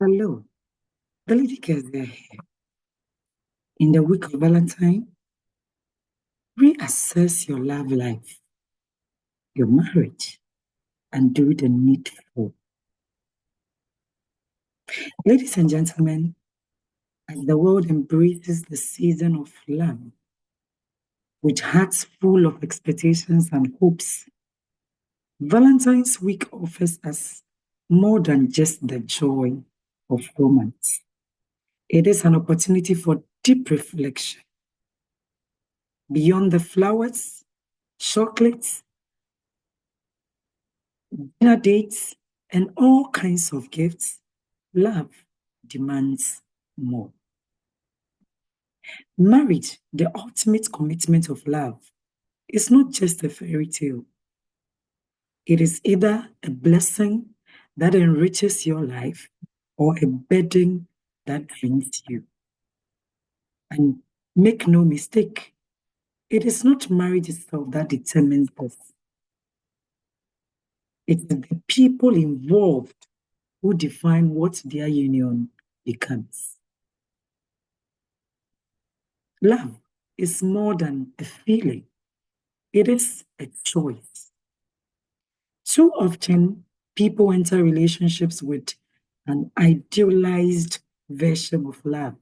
Hello, TheLadyKeziah here. In the week of Valentine, reassess your love life, your marriage, and do the needful. Ladies and gentlemen, as the world embraces the season of love, with hearts full of expectations and hopes, Valentine's week offers us more than just the joy of romance. It is an opportunity for deep reflection. Beyond the flowers, chocolates, dinner dates, and all kinds of gifts, love demands more. Marriage, the ultimate commitment of love, is not just a fairy tale. It is either a blessing that enriches your life or a burden that drains you. And make no mistake, it is not marriage itself that determines this. It's the people involved who define what their union becomes. Love is more than a feeling. It is a choice. Too often, people enter relationships with an idealized version of love.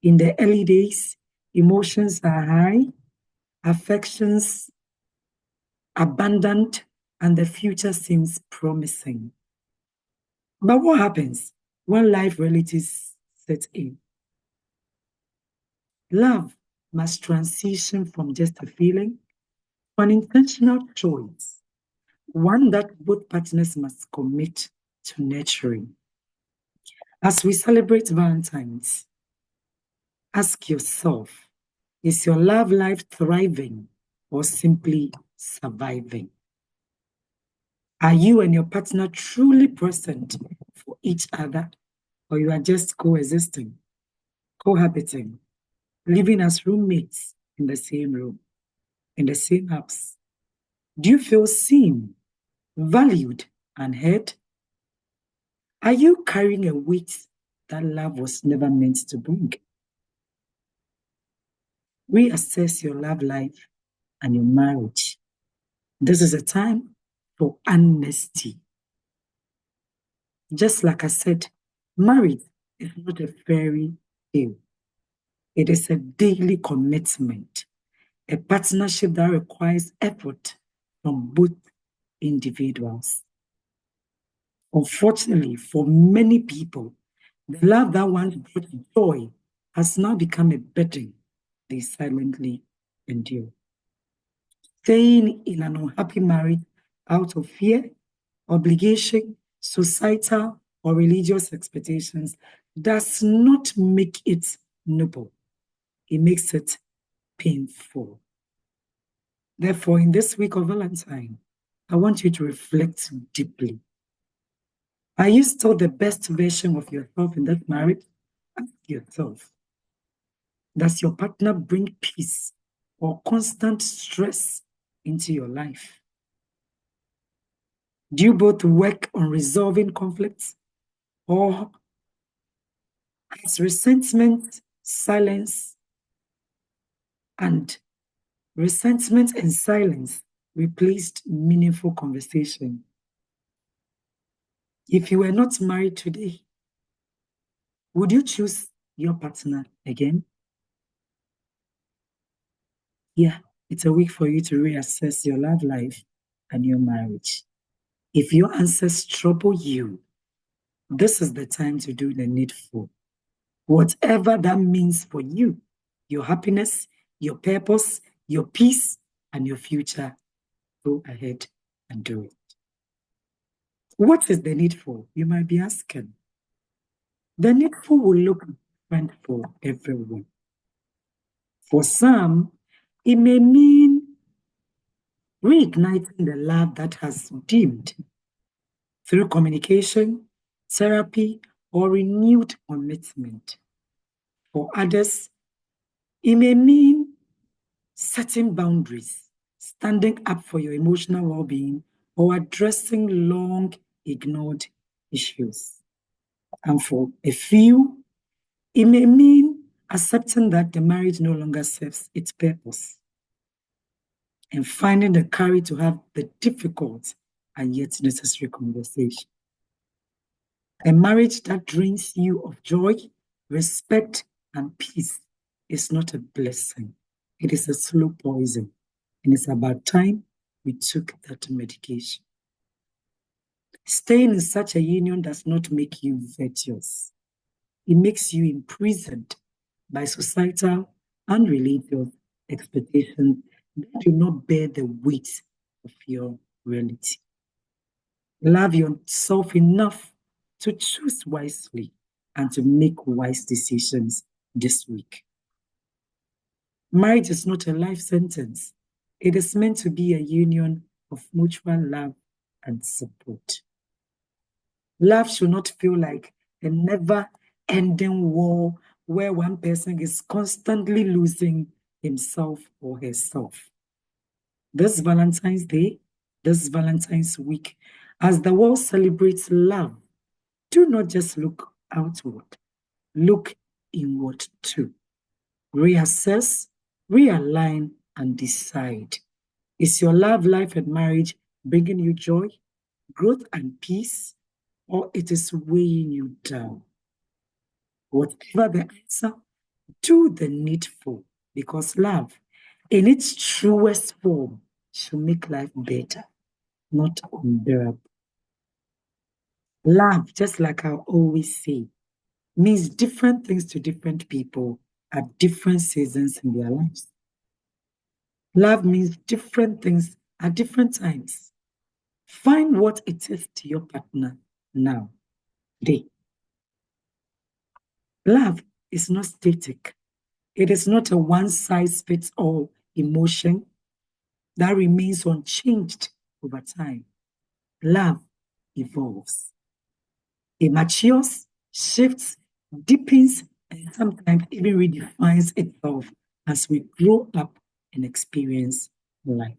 In the early days, emotions are high, affections abundant, and the future seems promising. But what happens when life realities set in? Love must transition from just a feeling to an intentional choice, one that both partners must commit to nurturing. As we celebrate Valentine's, ask yourself, is your love life thriving or simply surviving? Are you and your partner truly present for each other, or you are just coexisting, cohabiting, living as roommates in the same room, in the same house? Do you feel seen, valued, and heard? Are you carrying a weight that love was never meant to bring? Reassess your love life and your marriage. This is a time for honesty. Just like I said, marriage is not a fairy tale. It is a daily commitment, a partnership that requires effort from both individuals. Unfortunately, for many people, the love that once brought joy has now become a burden they silently endure. Staying in an unhappy marriage out of fear, obligation, societal, or religious expectations does not make it noble. It makes it painful. Therefore, in this week of Valentine, I want you to reflect deeply. Are you still the best version of yourself in that marriage? Ask yourself, does your partner bring peace or constant stress into your life? Do you both work on resolving conflicts, or has resentment, silence, and silence replaced meaningful conversation? If you were not married today, would you choose your partner again? Yeah, it's a week for you to reassess your love life and your marriage. If your answers trouble you, this is the time to do the needful. Whatever that means for you, your happiness, your purpose, your peace, and your future, go ahead and do it. What is the needful? You might be asking. The needful will look different for everyone. For some, it may mean reigniting the love that has dimmed through communication, therapy, or renewed commitment. For others, it may mean setting boundaries, standing up for your emotional well-being, or addressing long ignored issues. And for a few, it may mean accepting that the marriage no longer serves its purpose and finding the courage to have the difficult and yet necessary conversation. A marriage that drains you of joy, respect, and peace is not a blessing. It is a slow poison. And it's about time we took that medication. Staying in such a union does not make you virtuous. It makes you imprisoned by societal and religious expectations that do not bear the weight of your reality. Love yourself enough to choose wisely and to make wise decisions this week. Marriage is not a life sentence. It is meant to be a union of mutual love and support. Love should not feel like a never-ending war where one person is constantly losing himself or herself. This Valentine's Day, this Valentine's week, as the world celebrates love, do not just look outward, look inward too. Reassess, realign, and decide. Is your love life and marriage bringing you joy, growth, and peace, or it is weighing you down? Whatever the answer, do the needful, because love, in its truest form, should make life better, not unbearable. Love, just like I always say, means different things to different people at different seasons in their lives. Love means different things at different times. Find what it is to your partner now, today. Love is not static. It is not a one-size-fits-all emotion that remains unchanged over time. Love evolves. It matures, shifts, deepens, and sometimes even redefines itself as we grow up and experience life.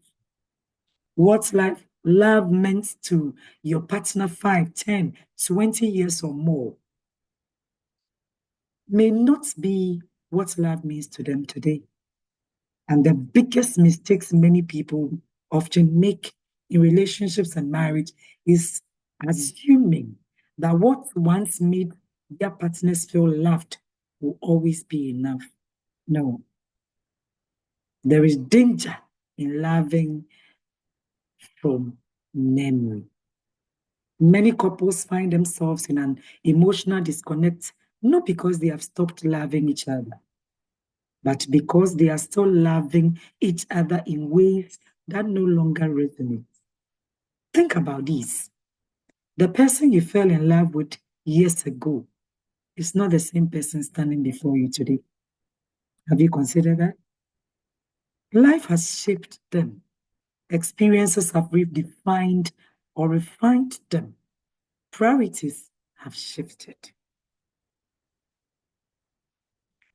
What's love meant to your partner 5, 10, 20 years or more may not be what love means to them today. And the biggest mistakes many people often make in relationships and marriage is assuming that what once made their partners feel loved will always be enough. No. There is danger in loving from memory. Many couples find themselves in an emotional disconnect, not because they have stopped loving each other, but because they are still loving each other in ways that no longer resonate. Think about this. The person you fell in love with years ago is not the same person standing before you today. Have you considered that? Life has shaped them. Experiences have redefined or refined them. Priorities have shifted.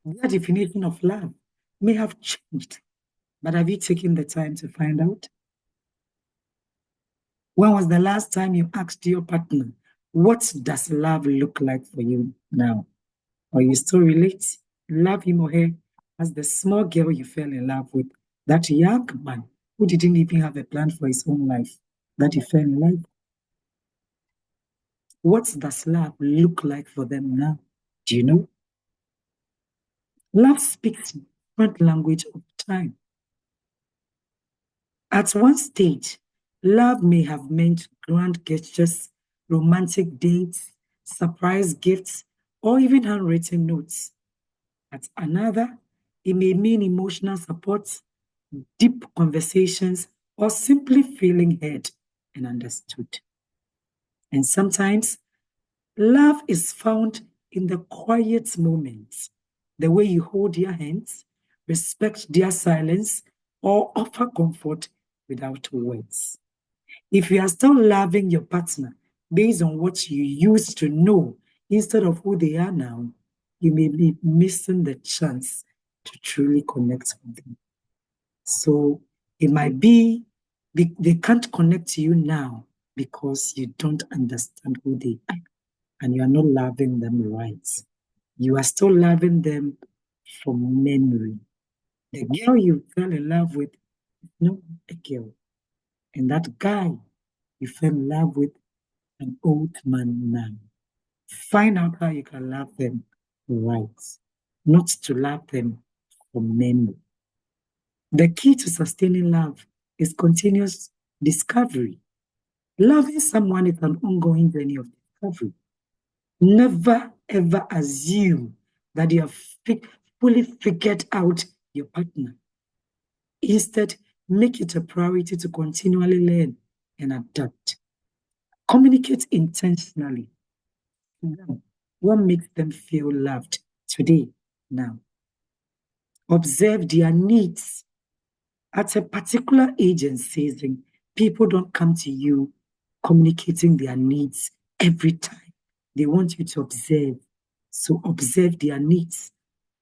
Their definition of love may have changed, but have you taken the time to find out? When was the last time you asked your partner, what does love look like for you now? Or you still relate, love him or her as the small girl you fell in love with, that young man who didn't even have a plan for his own life, that you fell in love with? What does love look like for them now? Do you know? Love speaks different language of time. At one stage, love may have meant grand gestures, romantic dates, surprise gifts, or even handwritten notes. At another, it may mean emotional support, deep conversations, or simply feeling heard and understood. And sometimes, love is found in the quiet moments, the way you hold their hands, respect their silence, or offer comfort without words. If you are still loving your partner based on what you used to know instead of who they are now, you may be missing the chance to truly connect with them. So it might be they can't connect to you now because you don't understand who they are. and you are not loving them right. You are still loving them from memory. The girl you fell in love with is not a girl. And that guy you fell in love with, an old man now. Find out how you can love them right, not to love them from memory. The key to sustaining love is continuous discovery. Loving someone is an ongoing journey of discovery. Never ever assume that you have fully figured out your partner. Instead, make it a priority to continually learn and adapt. Communicate intentionally. What makes them feel loved today, now? Observe their needs. At a particular age and season, people don't come to you communicating their needs every time. They want you to observe. So observe their needs.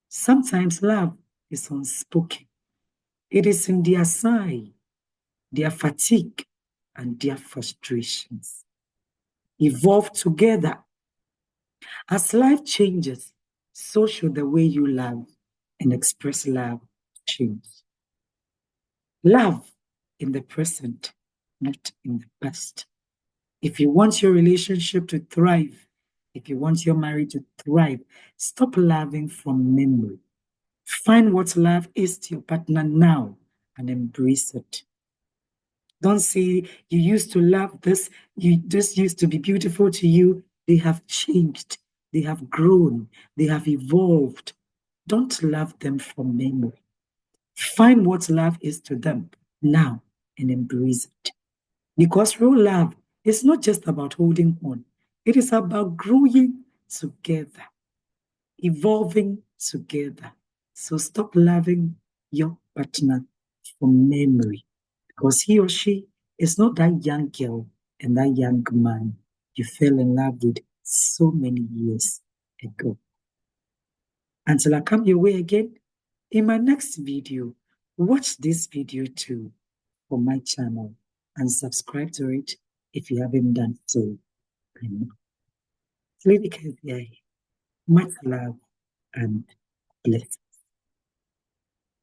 Sometimes love is unspoken. It is in their sigh, their fatigue, and their frustrations. Evolve together. As life changes, so should the way you love and express love change. Love in the present, not in the past. If you want your relationship to thrive, if you want your marriage to thrive, stop loving from memory. Find what love is to your partner now and embrace it. Don't say you used to love this, this used to be beautiful to you. They have changed, they have grown, they have evolved. Don't love them from memory. Find what love is to them now and embrace it. Because real love is not just about holding on, it is about growing together, evolving together. So stop loving your partner from memory, because he or she is not that young girl and that young man you fell in love with so many years ago. Until I come your way again, in my next video, watch this video too for my channel and subscribe to it if you haven't done so. TheLadyKeziah, much love and blessings.